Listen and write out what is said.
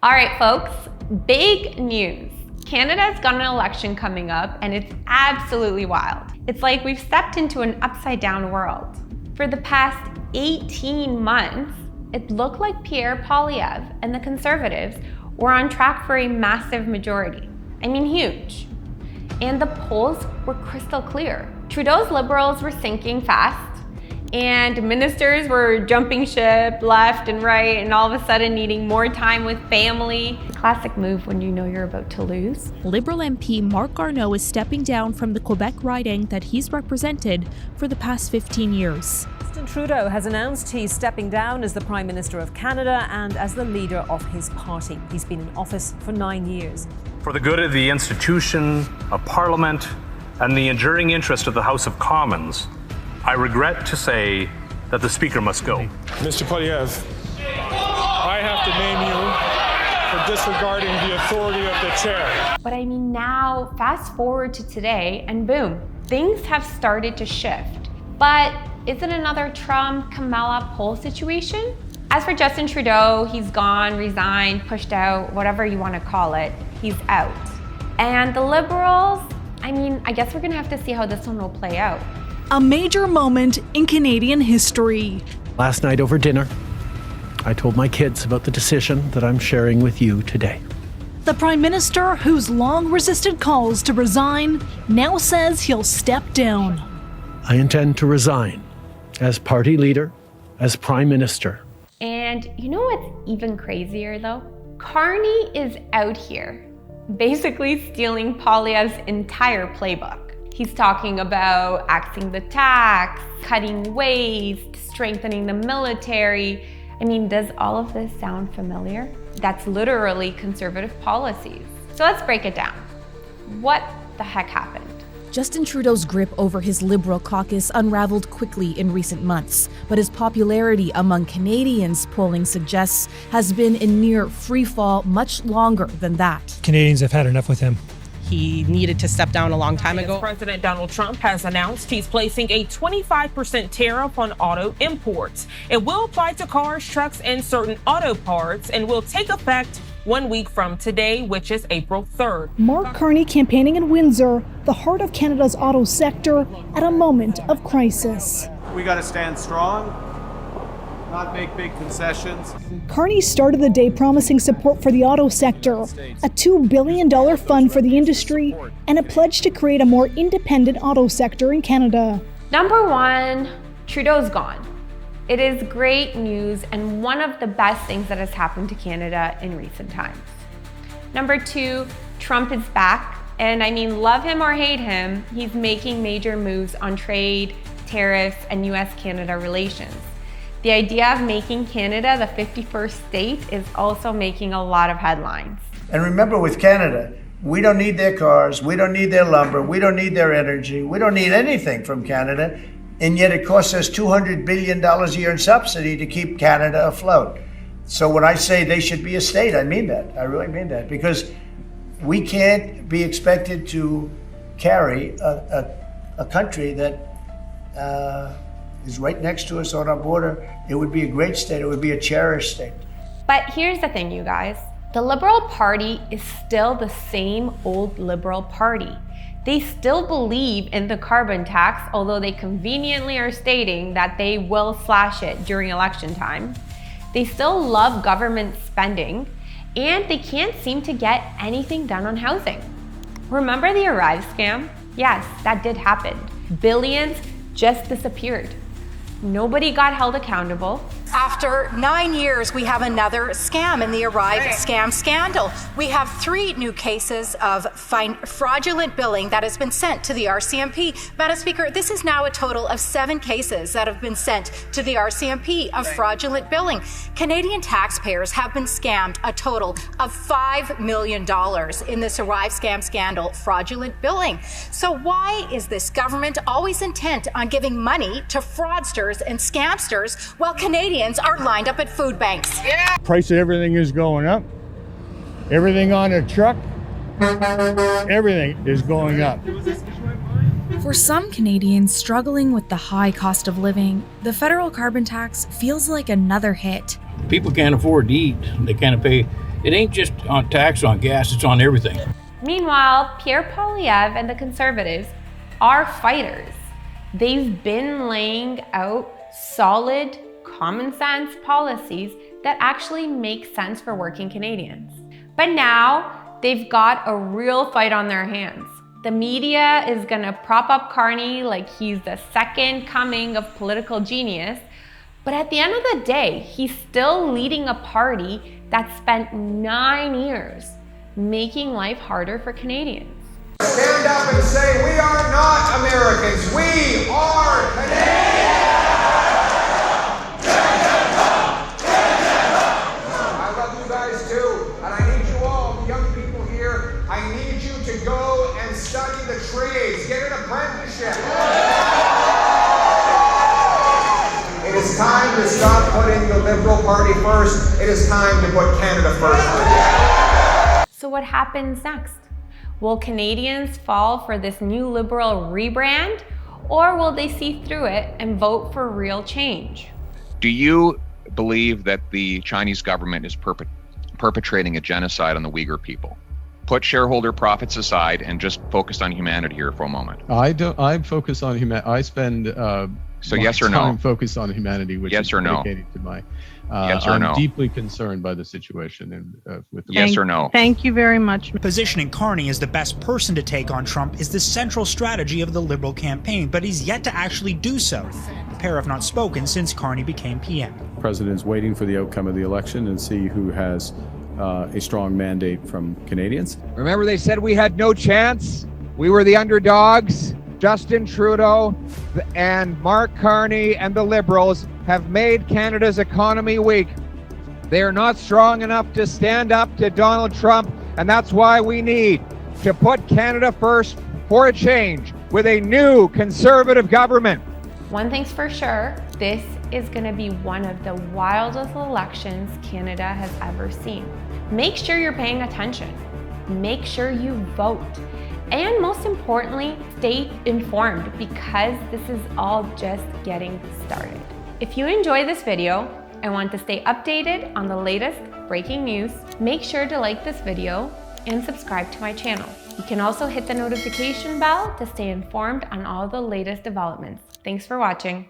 All right, folks, big news. Canada's got an election coming up and it's absolutely wild. It's like we've stepped into an upside down world. For the past 18 months, it looked like Pierre Poilievre and the Conservatives were on track for a massive majority. I mean, huge. And the polls were crystal clear. Trudeau's Liberals were sinking fast, and ministers were jumping ship left and right, and all of a sudden needing more time with family. Classic move when you know you're about to lose. Liberal MP Marc Garneau is stepping down from the Quebec riding that he's represented for the past 15 years. Trudeau has announced he's stepping down as the Prime Minister of Canada and as the leader of his party. He's been in office for 9 years. For the good of the institution, of Parliament, and the enduring interest of the House of Commons, I regret to say that the Speaker must go. Mr. Poilievre, I have to name you for disregarding the authority of the chair. But I mean, now fast forward to today and boom, things have started to shift. But is it another Trump-Kamala poll situation? As for Justin Trudeau, he's gone, resigned, pushed out, whatever you want to call it, he's out. And the Liberals, I mean, I guess we're gonna have to see how this one will play out. A major moment in Canadian history. Last night over dinner, I told my kids about the decision that I'm sharing with you today. The Prime Minister, who's long resisted calls to resign, now says he'll step down. I intend to resign as party leader, as Prime Minister. And you know what's even crazier though? Carney is out here, basically stealing Poilievre's entire playbook. He's talking about axing the tax, cutting waste, strengthening the military. I mean, does all of this sound familiar? That's literally conservative policies. So let's break it down. What the heck happened? Justin Trudeau's grip over his Liberal caucus unraveled quickly in recent months, but his popularity among Canadians, polling suggests, has been in near free fall much longer than that. Canadians have had enough with him. He needed to step down a long time ago. President Donald Trump has announced he's placing a 25% tariff on auto imports. It will apply to cars, trucks, and certain auto parts and will take effect 1 week from today, which is April 3rd. Mark Carney campaigning in Windsor, the heart of Canada's auto sector, at a moment of crisis. We got to stand strong, not make big concessions. Carney started the day promising support for the auto sector, a $2 billion fund for the industry, and a pledge to create a more independent auto sector in Canada. Number one, Trudeau's gone. It is great news and one of the best things that has happened to Canada in recent times. Number two, Trump is back, and I mean, love him or hate him, he's making major moves on trade, tariffs, and US-Canada relations. The idea of making Canada the 51st state is also making a lot of headlines. And remember, with Canada, we don't need their cars, we don't need their lumber, we don't need their energy, we don't need anything from Canada. And yet it costs us $200 billion a year in subsidy to keep Canada afloat. So when I say they should be a state, I mean that. I really mean that. Because we can't be expected to carry a country that is right next to us on our border. It would be a great state. It would be a cherished state. But here's the thing, you guys. The Liberal Party is still the same old Liberal Party. They still believe in the carbon tax, although they conveniently are stating that they will slash it during election time. They still love government spending, and they can't seem to get anything done on housing. Remember the Arrive scam? Yes, that did happen. Billions just disappeared. Nobody got held accountable. After 9 years, we have another scam in the Arrive scam scandal. We have 3 new cases of fraudulent billing that has been sent to the RCMP. Madam Speaker, this is now a total of 7 cases that have been sent to the RCMP of fraudulent billing. Canadian taxpayers have been scammed a total of $5 million in this Arrive scam scandal fraudulent billing. So why is this government always intent on giving money to fraudsters and scamsters while Canadians are lined up at food banks? Yeah. Price of everything is going up. Everything on a truck, everything is going up. For some Canadians struggling with the high cost of living, the federal carbon tax feels like another hit. People can't afford to eat. They can't pay It ain't just on tax on gas, it's on everything. Meanwhile, Pierre Poilievre and the Conservatives are fighters. They've been laying out solid, common sense policies that actually make sense for working Canadians. But now they've got a real fight on their hands. The media is gonna prop up Carney like he's the second coming of political genius, but at the end of the day, he's still leading a party that spent 9 years making life harder for Canadians. Stand up and say, we are not Americans, we are Canadians! I love you guys too, and I need you all, the young people here, I need you to go and study the trades, get an apprenticeship. It is time to stop putting the Liberal Party first, it is time to put Canada first. So what happens next? Will Canadians fall for this new Liberal rebrand, or will they see through it and vote for real change? Do you believe that the Chinese government is perpetrating a genocide on the Uyghur people? Put shareholder profits aside and just focus on humanity here for a moment. I'm focused on humanity. I spend so yes or no? time focused on humanity, which yes is or no? dedicated to my. Yes or no? I'm deeply concerned by the situation and with the yes or no? Thank you very much. Positioning Carney as the best person to take on Trump is the central strategy of the Liberal campaign, but he's yet to actually do so. The pair have not spoken since Carney became PM. The president's waiting for the outcome of the election and see who has a strong mandate from Canadians. Remember they said we had no chance? We were the underdogs. Justin Trudeau and Mark Carney and the Liberals have made Canada's economy weak. They are not strong enough to stand up to Donald Trump, and that's why we need to put Canada first for a change with a new Conservative government. One thing's for sure, this is going to be one of the wildest elections Canada has ever seen. Make sure you're paying attention. Make sure you vote. And most importantly, stay informed because this is all just getting started. If you enjoy this video and want to stay updated on the latest breaking news, make sure to like this video and subscribe to my channel. You can also hit the notification bell to stay informed on all the latest developments. Thanks for watching.